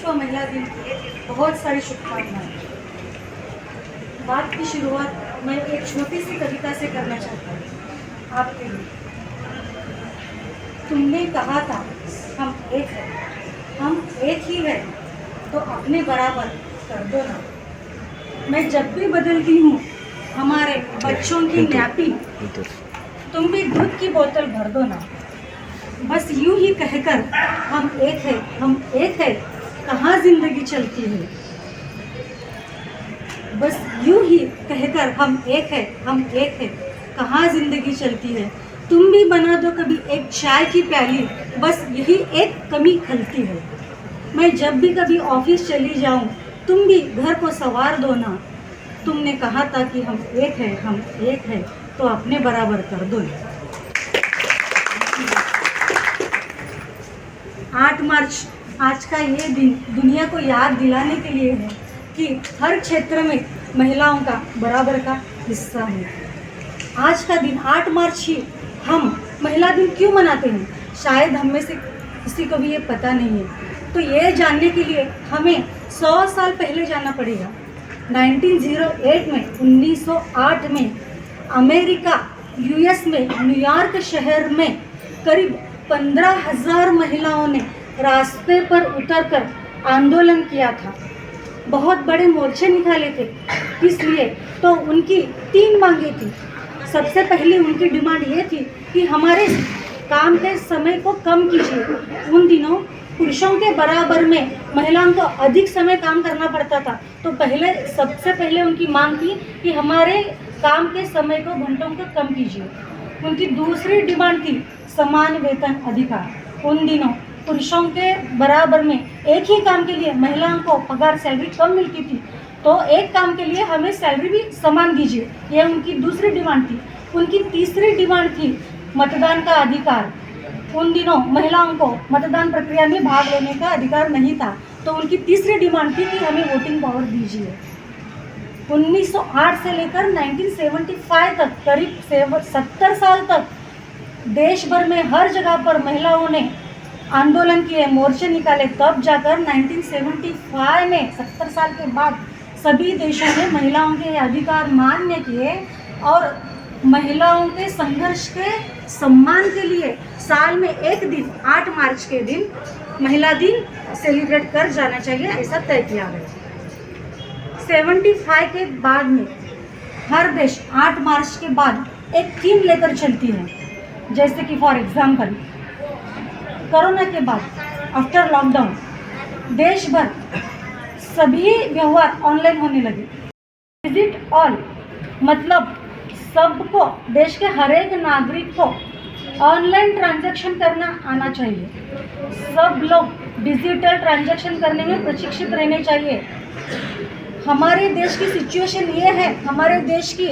विश्व महिला दिन की बहुत सारी शुभकामनाएं। बात की शुरुआत मैं एक छोटी सी कविता से करना चाहता हूँ आपके लिए। तुमने कहा था हम एक हैं, हम एक ही हैं, तो अपने बराबर कर दो ना। मैं जब भी बदलती हूँ हमारे बच्चों की नैपी, तुम भी दूध की बोतल भर दो ना। बस यूं ही कहकर हम एक है, हम एक है, कहाँ जिंदगी चलती है। बस यूं ही कहकर हम एक है, हम एक है, कहाँ जिंदगी चलती है। तुम भी बना दो कभी एक चाय की प्याली, बस यही एक कमी खलती है। मैं जब भी कभी ऑफिस चली जाऊं, तुम भी घर को संवार दो ना। तुमने कहा था कि हम एक है, हम एक है, तो अपने बराबर कर दो ना। 8 मार्च आज का ये दिन दुनिया को याद दिलाने के लिए है कि हर क्षेत्र में महिलाओं का बराबर का हिस्सा है। आज का दिन 8 मार्च ही हम महिला दिन क्यों मनाते हैं, शायद हम में से किसी को भी ये पता नहीं है। तो ये जानने के लिए हमें 100 साल पहले जाना पड़ेगा। 1908 में 1908 में अमेरिका यूएस में न्यूयॉर्क शहर में करीब 15,000 महिलाओं ने रास्ते पर उतरकर आंदोलन किया था। बहुत बड़े मोर्चे निकाले थे। इसलिए तो उनकी 3 मांगे थी। सबसे पहले उनकी डिमांड ये थी कि हमारे काम के समय को कम कीजिए। उन दिनों पुरुषों के बराबर में महिलाओं को अधिक समय काम करना पड़ता था। तो सबसे पहले उनकी मांग थी कि हमारे काम के समय को घंटों को कम कीजिए। उनकी दूसरी डिमांड थी समान वेतन अधिकार। उन दिनों पुरुषों के बराबर में एक ही काम के लिए महिलाओं को पगार सैलरी कम मिलती थी, तो एक काम के लिए हमें सैलरी भी समान दीजिए। यह उनकी दूसरी डिमांड थी। उनकी तीसरी डिमांड थी मतदान का अधिकार। उन दिनों महिलाओं को मतदान प्रक्रिया में भाग लेने का अधिकार नहीं था, तो उनकी तीसरी डिमांड थी कि हमें वोटिंग पावर दीजिए। 1908 से लेकर 1975 तक करीब 70 साल तक देश भर में हर जगह पर महिलाओं ने आंदोलन किए, मोर्चे निकाले। तब जाकर 1975 में 70 साल के बाद सभी देशों ने महिलाओं के अधिकार मान्य किए और महिलाओं के संघर्ष के सम्मान के लिए साल में एक दिन 8 मार्च के दिन महिला दिन सेलिब्रेट कर जाना चाहिए, ऐसा तय किया गया। 75 के बाद में हर देश 8 मार्च के बाद एक थीम लेकर चलती है। जैसे कि फॉर एग्जाम्पल कोरोना के बाद आफ्टर लॉकडाउन देश भर सभी व्यवहार ऑनलाइन होने लगे। विजिट ऑल मतलब सबको, देश के हर एक नागरिक को ऑनलाइन ट्रांजैक्शन करना आना चाहिए। सब लोग डिजिटल ट्रांजैक्शन करने में प्रशिक्षित रहने चाहिए। हमारे देश की सिचुएशन ये है, हमारे देश की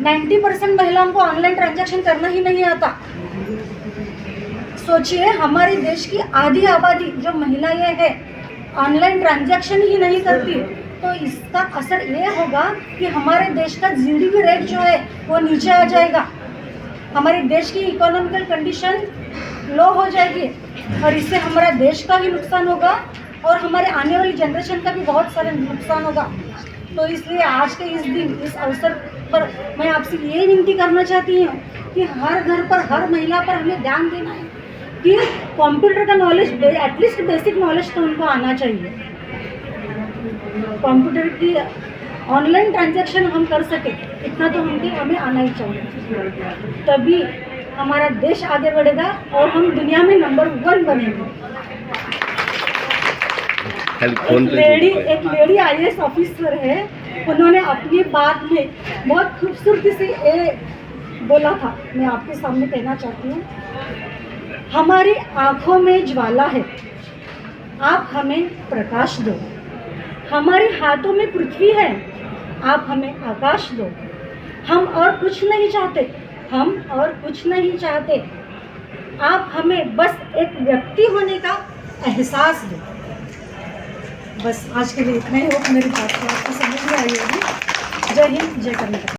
90% महिलाओं को ऑनलाइन ट्रांजैक्शन करना ही नहीं आता। सोचिए, हमारे देश की आधी आबादी जो महिलाएं हैं ऑनलाइन ट्रांजैक्शन ही नहीं करती, तो इसका असर ये होगा कि हमारे देश का जीडीपी रेट जो है वो नीचे आ जाएगा। हमारे देश की इकोनॉमिकल कंडीशन लो हो जाएगी और इससे हमारा देश का ही नुकसान होगा और हमारे आने वाली जनरेशन का भी बहुत सारा नुकसान होगा। तो इसलिए आज के इस दिन, इस अवसर पर मैं आपसे ये विनती करना चाहती हूँ कि हर घर पर, हर महिला पर हमें ध्यान देना है कि कंप्यूटर का नॉलेज, एटलीस्ट बेसिक नॉलेज तो उनको आना चाहिए। कंप्यूटर की ऑनलाइन ट्रांजैक्शन हम कर सके इतना तो हमें आना ही चाहिए, तभी हमारा देश आगे बढ़ेगा और हम दुनिया में नंबर 1 बनेंगे। एक लेडी IAS ऑफिसर है, उन्होंने अपनी बात में बहुत खूबसूरती से ये बोला था, मैं आपके सामने कहना चाहती हूँ। हमारी आँखों में ज्वाला है, आप हमें प्रकाश दो। हमारे हाथों में पृथ्वी है, आप हमें आकाश दो। हम और कुछ नहीं चाहते, हम और कुछ नहीं चाहते, आप हमें बस एक व्यक्ति होने का एहसास दो। बस आज के लिए इतना ही हो। मेरी बात आपको समझ में आई होगी। जय हिंद, जय कर्नाटक।